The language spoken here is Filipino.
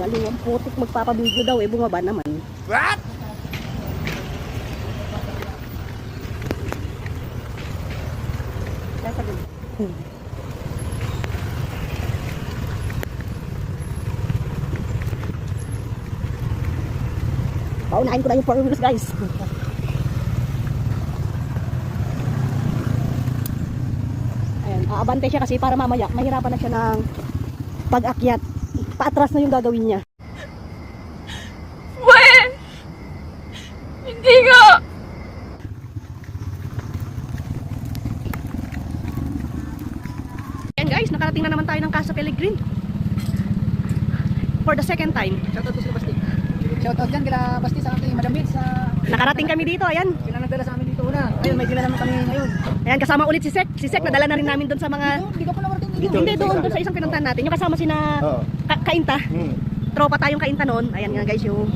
Baliw ang putik, magpapabidyo daw eh, bumaba naman. What? Paunahin ko na yung 4 wheels guys. Ayan, aabante siya kasi para mamaya mahirapan na siya ng pag-akyat. Paatras na yung gagawin niya. When? Hindi nga. Ayan guys, nakarating na naman tayo ng Casa Pellegrin. For the second time. Shoutout po sila Basti. Shoutout dyan kila Basti sa aking madamit sa... Nakarating kami dito, ayan. Sila nagdala sa amin dito una. Ayun, may dila naman kami ngayon. Ayan, kasama ulit si Sek. Si Sek, nadala na rin namin doon sa mga... Hindi ka pa nakarating dito. Hindi, doon sa isang pinuntahan natin. Yung kasama sina Kainta. Tropa tayong Kainta noon. Ayan nga guys, yung